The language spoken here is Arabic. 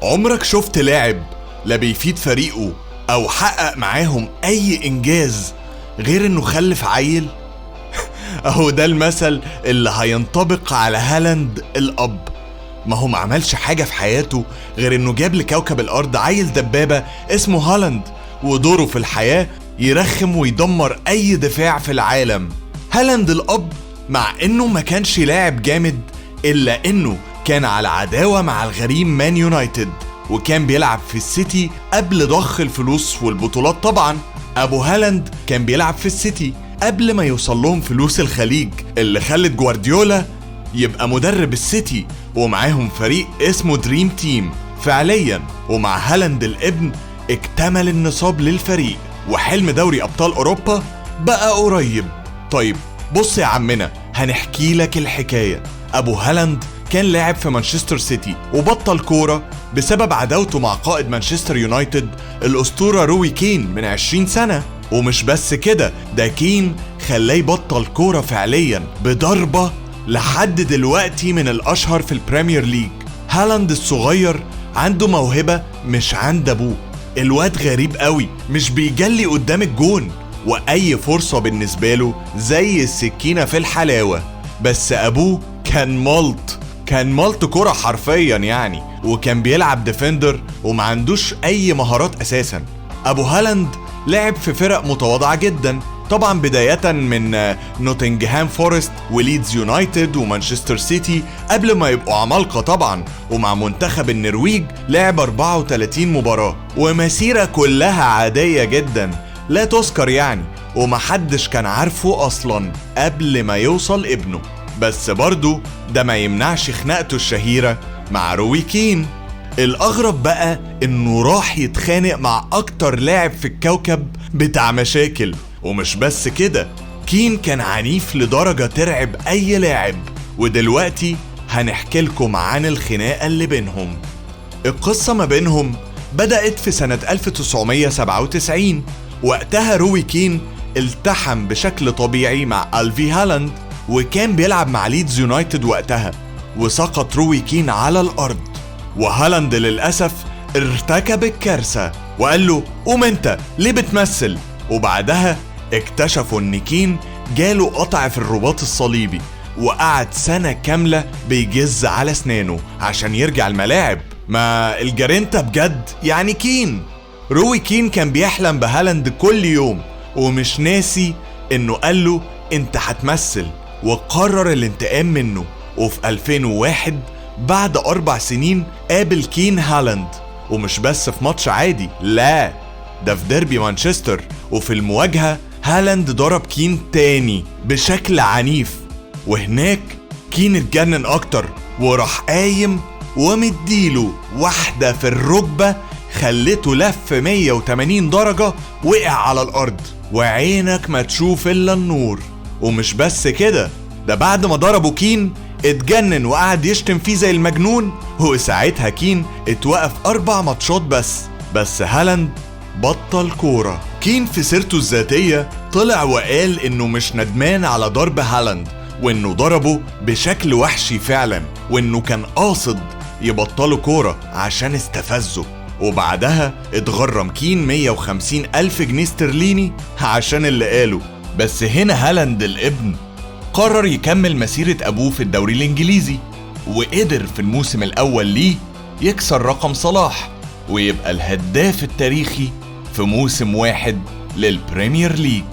عمرك شفت لاعب لا بيفيد فريقه او حقق معاهم اي انجاز غير انه خلف عيل؟ اهو ده المثل اللي هينطبق على هالاند الاب. ما هو ما عملش حاجة في حياته غير انه جاب لكوكب الارض عيل دبابة اسمه هالاند، ودوره في الحياة يرخم ويدمر اي دفاع في العالم. هالاند الاب مع انه ما كانش لاعب جامد، الا انه كان على عداوة مع الغريم مان يونايتد، وكان بيلعب في السيتي قبل ضخ الفلوس والبطولات. طبعا ابو هالاند كان بيلعب في السيتي قبل ما يوصل لهم فلوس الخليج اللي خلت جوارديولا يبقى مدرب السيتي ومعاهم فريق اسمه دريم تيم فعليا. ومع هالاند الابن اكتمل النصاب للفريق، وحلم دوري ابطال اوروبا بقى قريب. طيب بص يا عمنا، هنحكي لك الحكاية. ابو هالاند كان لاعب في مانشستر سيتي وبطل كورة بسبب عداوته مع قائد مانشستر يونايتد الاسطورة روي كين من 20 سنة. ومش بس كده، ده كين خلاه يبطل كورة فعليا بضربة لحد دلوقتي من الاشهر في البريمير ليج. هالاند الصغير عنده موهبة مش عند ابوه. الواد غريب قوي، مش بيجلي قدام الجون، واي فرصة بالنسبة له زي السكينة في الحلاوة. بس ابوه كان مالت كرة حرفيا يعني، وكان بيلعب ديفندر وما عندوش اي مهارات اساسا. ابو هالاند لعب في فرق متواضعة جدا، طبعا بداية من نوتنغهام فورست وليدز يونايتد ومانشستر سيتي قبل ما يبقوا عمالقة طبعا. ومع منتخب النرويج لعب 34 مباراة، ومسيرة كلها عادية جدا لا تذكر يعني، ومحدش كان عارفه اصلا قبل ما يوصل ابنه. بس برضو ده ما يمنعش خناقته الشهيرة مع روي كين. الأغرب بقى إنه راح يتخانق مع أكتر لاعب في الكوكب بتاع مشاكل. ومش بس كده، كين كان عنيف لدرجة ترعب أي لاعب. ودلوقتي هنحكي لكم عن الخناقة اللي بينهم. القصة ما بينهم بدأت في سنة 1997. وقتها روي كين التحم بشكل طبيعي مع ألفي هالاند، وكان بيلعب مع ليدز يونايتد وقتها، وسقط روي كين على الأرض. وهالاند للأسف ارتكب الكارثة وقال له قوم انت ليه بتمثل. وبعدها اكتشفوا ان كين جاله قطع في الرباط الصليبي، وقعد سنة كاملة بيجز على اسنانه عشان يرجع الملاعب. ما الجرينتا بجد يعني كين. روي كين كان بيحلم بهالاند كل يوم، ومش ناسي انه قال له انت هتمثل، وقرر الانتقام منه. وفي 2001 بعد 4 سنين قابل كين هالاند، ومش بس في ماتش عادي، لا ده في ديربي مانشستر. وفي المواجهة هالاند ضرب كين تاني بشكل عنيف، وهناك كين اتجنن اكتر وراح قايم ومديله واحدة في الركبة خلته لف 180 درجة، وقع على الارض وعينك ما تشوف الا النور. ومش بس كده، ده بعد ما ضربه كين اتجنن وقعد يشتم فيه زي المجنون. وساعتها كين اتوقف 4 ماتشات بس هالاند بطل كورة. كين في سيرته الذاتية طلع وقال انه مش ندمان على ضرب هالاند، وانه ضربه بشكل وحشي فعلا، وانه كان قاصد يبطله كورة عشان استفزه. وبعدها اتغرم كين 150 ألف جنيه استرليني عشان اللي قاله. بس هنا هالاند الابن قرر يكمل مسيرة أبوه في الدوري الإنجليزي، وقدر في الموسم الأول ليه يكسر رقم صلاح ويبقى الهداف التاريخي في موسم واحد للبريمير ليج.